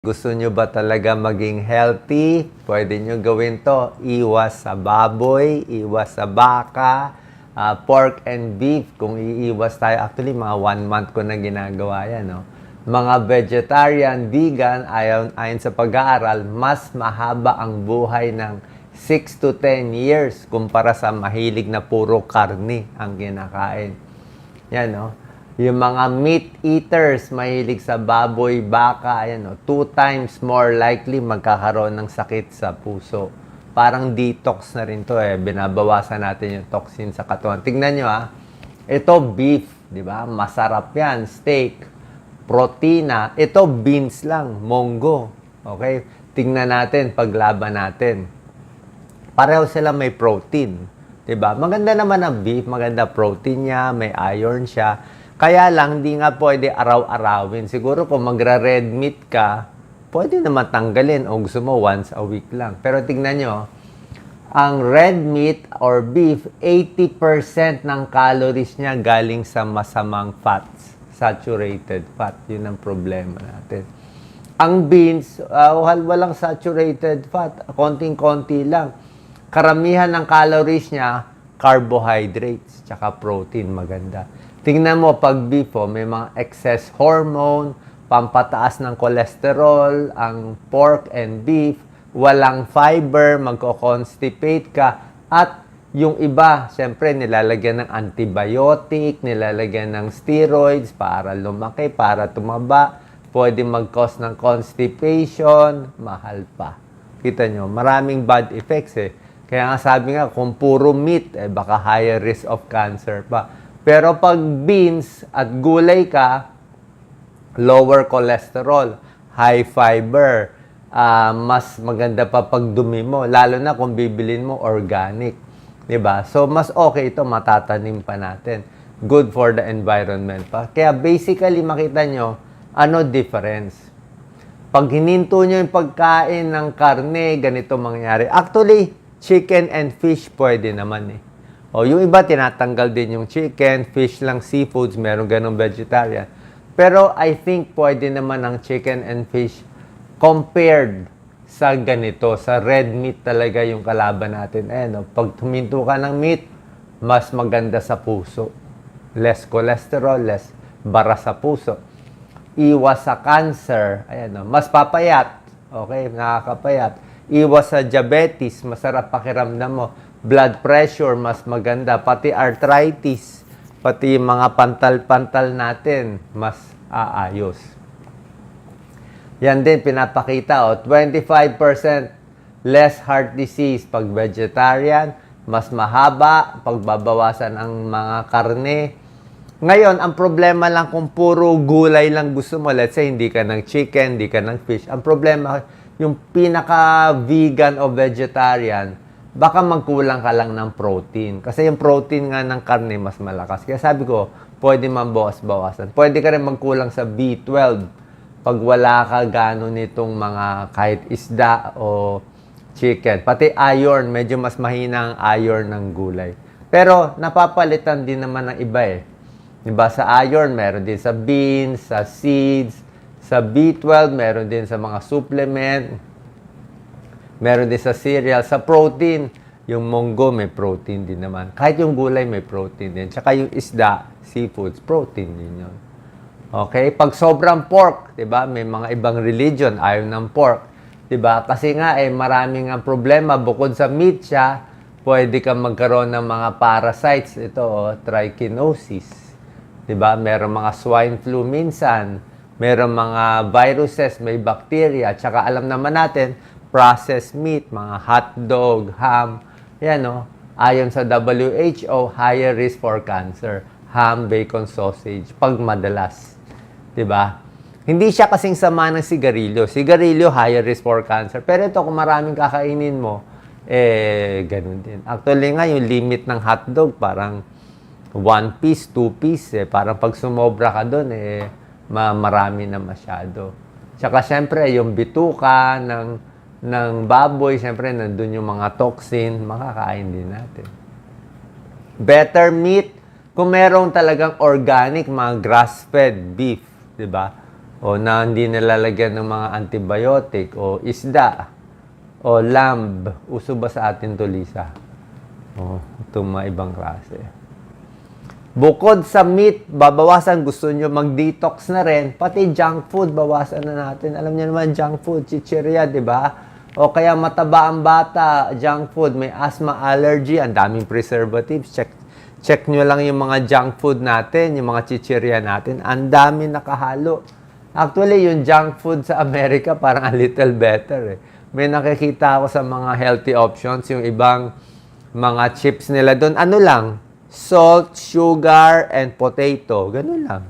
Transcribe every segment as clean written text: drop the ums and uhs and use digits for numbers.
Gusto nyo ba talaga maging healthy? Pwede nyo gawin to. Iwas sa baboy, iwas sa baka, pork and beef. Kung iiwas tayo, actually mga 1 month ko na ginagawa yan. No? Mga vegetarian, vegan, ayon sa pag-aaral, mas mahaba ang buhay ng 6 to 10 years kumpara sa mahilig na puro karne ang kinakain. Yan, no? Yung mga meat eaters, mahilig sa baboy, baka, ayan, no? 2 times more likely magkakaroon ng sakit sa puso. Parang detox na rin to Binabawasan natin yung toxin sa katawan. Tingnan nyo Ito beef, di ba? Masarap yan. Steak, protina. Ito beans lang, munggo. Okay? Tingnan natin, paglaban natin. Pareho sila may protein. Di ba? Maganda naman ang beef, maganda protein niya, may iron siya. Kaya lang, hindi nga pwede araw-arawin. Siguro kung magra-red meat ka, pwede naman tanggalin o gusto mo once a week lang. Pero tingnan nyo, ang red meat or beef, 80% ng calories niya galing sa masamang fats, saturated fat. Yun ang problema natin. Ang beans, walang saturated fat, konting-konti lang. Karamihan ng calories niya, carbohydrates, tsaka protein, maganda. Tingnan mo, pag beef, may mga excess hormone, pampataas ng cholesterol, ang pork and beef, walang fiber, magko-constipate ka, at yung iba, syempre, nilalagyan ng antibiotic, nilalagyan ng steroids para lumaki, para tumaba, pwede mag-cause ng constipation, mahal pa. Kita nyo, maraming bad effects Kaya nga sabi nga, kung puro meat, baka higher risk of cancer pa. Pero pag beans at gulay ka, lower cholesterol, high fiber, mas maganda pa pag dumi mo, lalo na kung bibilin mo organic. Diba? So, mas okay ito, matatanim pa natin. Good for the environment pa. Kaya basically, makita nyo, ano difference? Pag hininto nyo yung pagkain ng karne, ganito mangyari. Actually, chicken and fish pwede naman O yung iba, tinatanggal din yung chicken, fish lang, seafoods, meron ganong vegetarian. Pero I think pwede naman ang chicken and fish compared sa ganito, sa red meat talaga yung kalaban natin. Pag tuminto ka ng meat, mas maganda sa puso. Less cholesterol, less bara sa puso. Iwas sa cancer, mas papayat. Okay, nakakapayat. Iwas sa diabetes, masarap pakiramdam mo. Blood pressure, mas maganda. Pati arthritis, pati mga pantal-pantal natin, mas aayos. Yan din, pinapakita, 25% less heart disease pag vegetarian, mas mahaba, pagbabawasan ang mga karne. Ngayon, ang problema lang kung puro gulay lang gusto mo, let's say, hindi ka ng chicken, hindi ka ng fish. Ang problema, yung pinaka-vegan o vegetarian, baka magkulang ka lang ng protein. Kasi yung protein nga ng karne mas malakas. Kaya sabi ko, pwede mabawas-bawasan. Pwede ka rin magkulang sa B12 pag wala ka gano'n nitong mga kahit isda o chicken. Pati iron, medyo mas mahina ang iron ng gulay. Pero napapalitan din naman ng iba Diba? Sa iron, meron din sa beans, sa seeds, sa B12, meron din sa mga supplement, meron din sa cereal. Sa protein, yung munggo may protein din naman. Kahit yung gulay may protein din. Tsaka yung isda, seafoods, protein din yun. Okay? Pag sobrang pork, diba? May mga ibang religion, ayaw ng pork. Diba? Kasi nga, maraming ang problema. Bukod sa meat siya, pwede kang magkaroon ng mga parasites. Ito, trichinosis. Diba? Meron mga swine flu minsan. Meron mga viruses, may bacteria. Tsaka alam naman natin, processed meat, mga hotdog, ham, ayon sa WHO, higher risk for cancer. Ham, bacon, sausage, pag madalas. Diba? Hindi siya kasing sama ng sigarilyo. Sigarilyo, higher risk for cancer. Pero ito, kung maraming kakainin mo, ganun din. Actually nga, yung limit ng hotdog, parang 1 piece, 2 piece. Parang pag sumobra ka doon, marami na masyado. Tsaka, syempre, yung bituka ng baboy, siyempre, nandun yung mga toxin, makakain din natin. Better meat, kung merong talagang organic, mga grass-fed beef, di ba? o na hindi nilalagyan ng mga antibiotic, o isda, o lamb. Uso ba sa atin to, Lisa? O, itong mga ibang klase. Bukod sa meat, babawasan, gusto nyo mag-detox na rin, pati junk food, bawasan na natin. Alam niyo naman, junk food, chichirya, di ba? O kaya mataba ang bata, junk food, may asthma, allergy, ang daming preservatives. Check nyo lang yung mga junk food natin, yung mga chichirya natin, ang dami nakahalo. Actually, yung junk food sa Amerika parang a little better eh. May nakikita ako sa mga healthy options, yung ibang mga chips nila doon, ano lang, salt, sugar, and potato. Ganun lang.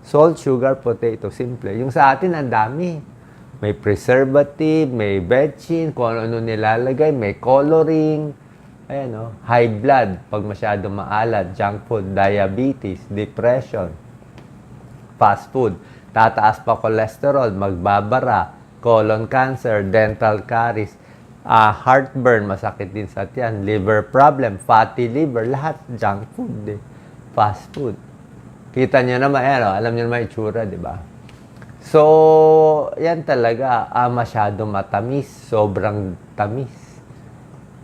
Salt, sugar, potato. Simple. Yung sa atin, ang dami. May preservative, may betchin, kung ano nilalagay, may coloring. Ayan, no? High blood, pag masyado maalat, junk food, diabetes, depression, fast food, tataas pa cholesterol, magbabara, colon cancer, dental caries, heartburn, masakit din sa tiyan, liver problem, fatty liver, lahat junk food, eh. Fast food. Kita nyo naman, alam nyo naman itsura, di ba? So, yan talaga, masyado matamis, sobrang tamis.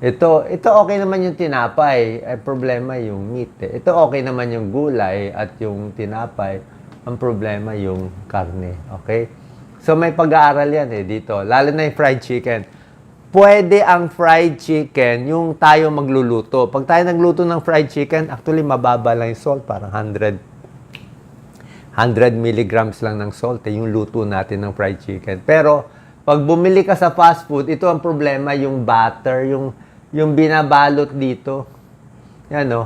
Ito okay naman yung tinapay, problema yung meat. Eh. Ito okay naman yung gulay at yung tinapay, ang problema yung karne, okay? So, may pag-aaral yan dito, lalo na yung fried chicken. Pwede ang fried chicken yung tayo magluluto. Pag tayo nagluto ng fried chicken, actually mababa lang yung salt, parang 100 milligrams lang ng salt, yung luto natin ng fried chicken. Pero, pag bumili ka sa fast food, ito ang problema, yung butter, yung binabalot dito. Yan, no?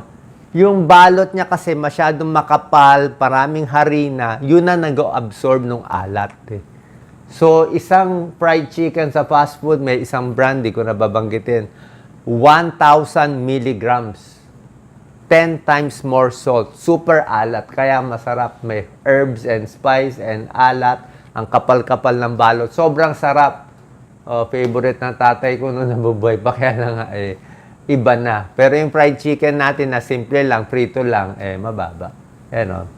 Yung balot niya kasi masyadong makapal, maraming harina, yun na nag-absorb ng alat. So, isang fried chicken sa fast food, may isang brand, di ko nababanggitin, 1,000 milligrams. 10 times more salt. Super alat. Kaya masarap. May herbs and spice and alat. Ang kapal-kapal ng balot. Sobrang sarap. Favorite ng tatay ko noon nabubuhay pa. Kaya na nga, iba na. Pero yung fried chicken natin na simple lang, prito lang, mababa.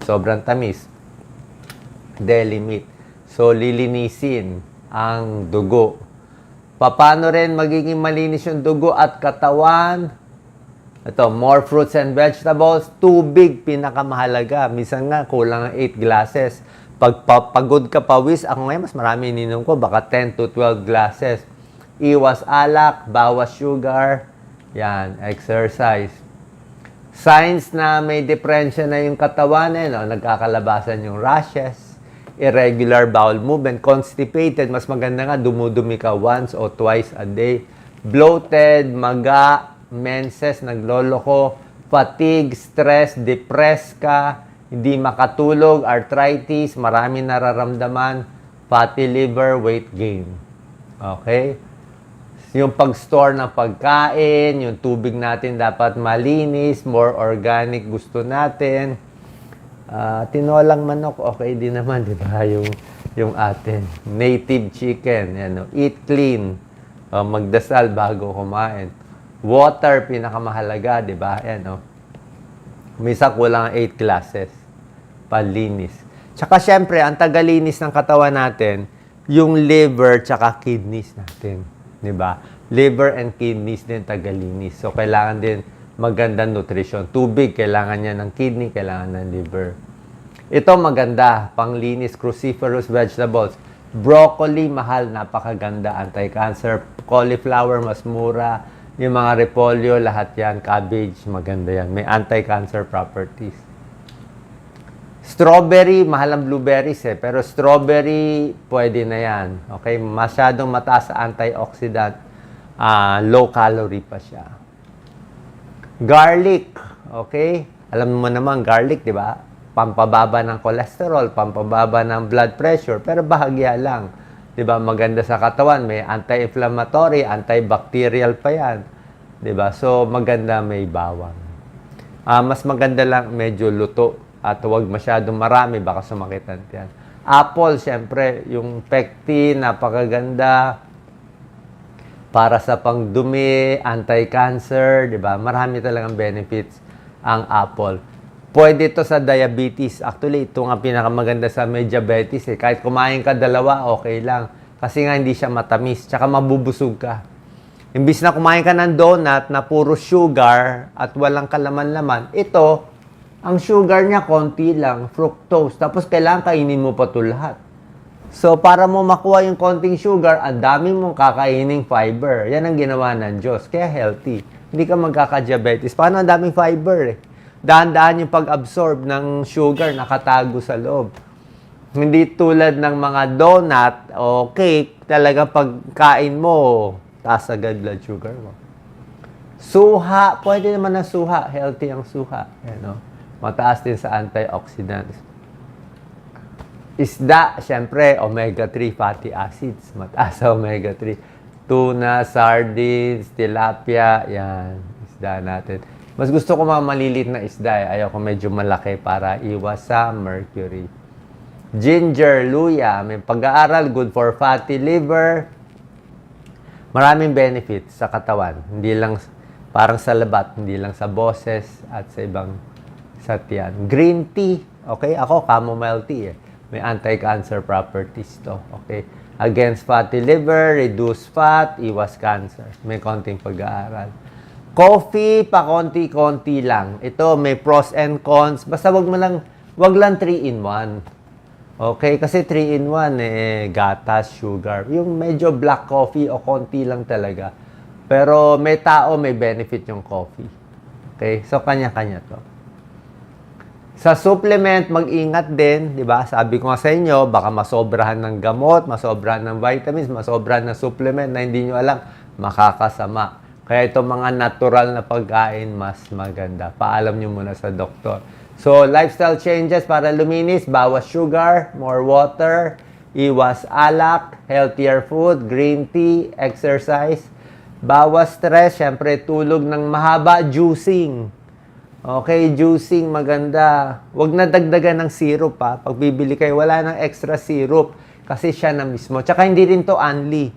Sobrang tamis. Deli meat. So, lilinisin ang dugo. Paano rin magiging malinis yung dugo at katawan? Ito, more fruits and vegetables. Tubig, pinakamahalaga. Minsan nga, kulang ng 8 glasses. Pag pagod ka pawis, ako ngayon, mas marami ininom ko, baka 10 to 12 glasses. Iwas alak, bawas sugar. Yan, exercise. Signs na may depression na yung katawan, nagkakalabasan yung rashes, irregular bowel movement, constipated, mas maganda nga, dumudumi ka once or twice a day, bloated, maga, menses, nagloloko, fatigue, stress, depressed ka, hindi makatulog, arthritis, marami nararamdaman, fatty liver, weight gain. Okay? Yung pag-store ng pagkain, yung tubig natin dapat malinis, more organic gusto natin. Tinolang manok, okay din naman, di ba? Yung atin. Native chicken, eat clean. Magdasal bago kumain. Water, pinakamahalaga, di ba? Misa kulang 8 glasses. Palinis. Tsaka syempre, ang tagalinis ng katawan natin, yung liver tsaka kidneys natin. Di ba? Liver and kidneys din tagalinis. So, kailangan din magandang nutrition. Tubig, kailangan niya ng kidney, kailangan ng liver. Ito maganda, panglinis, cruciferous vegetables. Broccoli, mahal, napakaganda, anti-cancer. Cauliflower, mas mura. Yung mga repolyo, lahat yan. Cabbage, maganda yan. May anti-cancer properties. Strawberry, mahal ang blueberries pero strawberry, pwede na yan. Okay? Masyadong mataas sa antioxidant. Low calorie pa siya. Garlic, okay? Alam mo naman, garlic, di ba? Pampababa ng cholesterol, pampababa ng blood pressure, pero bahagya lang. Di ba? Maganda sa katawan, may anti-inflammatory, antibacterial pa yan. Di ba? So, maganda may bawang. Mas maganda lang medyo luto at huwag masyadong marami, baka sumakitan yan. Apple, syempre, yung pectin, napakaganda. Para sa pangdumi, anti-cancer, di ba? Marami talagang benefits ang apple. Pwede ito sa diabetes. Actually, ito nga pinakamaganda sa may diabetes. Kahit kumain ka dalawa, okay lang. Kasi nga hindi siya matamis. Tsaka mabubusog ka. Imbis na kumain ka ng donut na puro sugar at walang kalaman-laman, ito, ang sugar niya konti lang, fructose. Tapos kailangan kainin mo pa ito lahat. So, para mo makuha yung konting sugar, ang dami mong kakaining fiber. Yan ang ginawa ng Diyos. Kaya healthy. Hindi ka magkaka-diabetes. Paano ang daming fiber eh? Dahan-dahan yung pag-absorb ng sugar nakatago sa loob. Hindi tulad ng mga donut o cake, talaga pagkain mo, taas agad blood sugar mo. Suha, pwede naman na suha. Healthy ang suha. Yan, no? Mataas din sa antioxidants. Isda, syempre, omega-3 fatty acids. Mataas sa omega-3. Tuna, sardines, tilapia, yan. Isda natin. Mas gusto ko mga maliliit na isda. Ayaw ko medyo malaki para iwas sa mercury. Ginger, luya, may pag-aaral, good for fatty liver. Maraming benefits sa katawan. Hindi lang parang sa labat, hindi lang sa boses at sa ibang sa tiyan. Green tea, okay? Ako, chamomile tea. May anti-cancer properties to, okay? Against fatty liver, reduce fat, iwas cancer. May konting pag-aaral. Coffee, pa konti-konti lang. Ito, may pros and cons. Basta wag lang 3-in-1. Okay? Kasi 3-in-1, gatas, sugar. Yung medyo black coffee o konti lang talaga. Pero may tao, may benefit yung coffee. Okay? So, kanya-kanya to. Sa supplement, mag-ingat din, di ba? Sabi ko nga sa inyo, baka masobrahan ng gamot, masobrahan ng vitamins, masobrahan ng supplement na hindi nyo alam, makakasama. Kaya itong mga natural na pagkain, mas maganda. Paalam nyo muna sa doktor. So, lifestyle changes para luminis, bawas sugar, more water, iwas alak, healthier food, green tea, exercise, bawas stress, syempre tulog ng mahaba, juicing. Okay, juicing, maganda. Huwag na dagdagan ng syrup ha. Pag bibili kayo, wala ng extra syrup kasi siya na mismo. Tsaka hindi rin to only.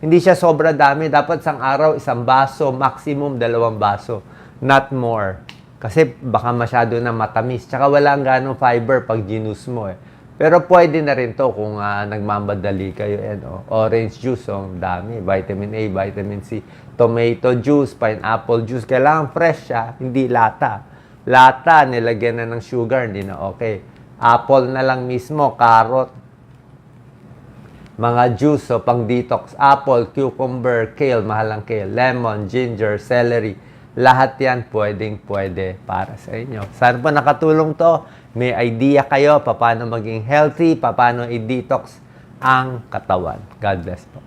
Hindi siya sobra dami. Dapat sang araw, 1 baso, maximum 2 baso. Not more. Kasi baka masyado na matamis. Tsaka walang ganong fiber pag ginus mo eh. Pero pwede na rin to kung nagmamadali kayo. Orange juice, dami. Vitamin A, vitamin C. Tomato juice, pineapple juice. Kailangan fresh siya, hindi lata. Lata, nilagyan na ng sugar, hindi na okay. Apple na lang mismo, carrot. Mga juice, so pang detox. Apple, cucumber, kale, mahal ang kale. Lemon, ginger, celery. Lahat yan pwede para sa inyo. Sana po nakatulong to. May idea kayo paano maging healthy, paano i-detox ang katawan. God bless po.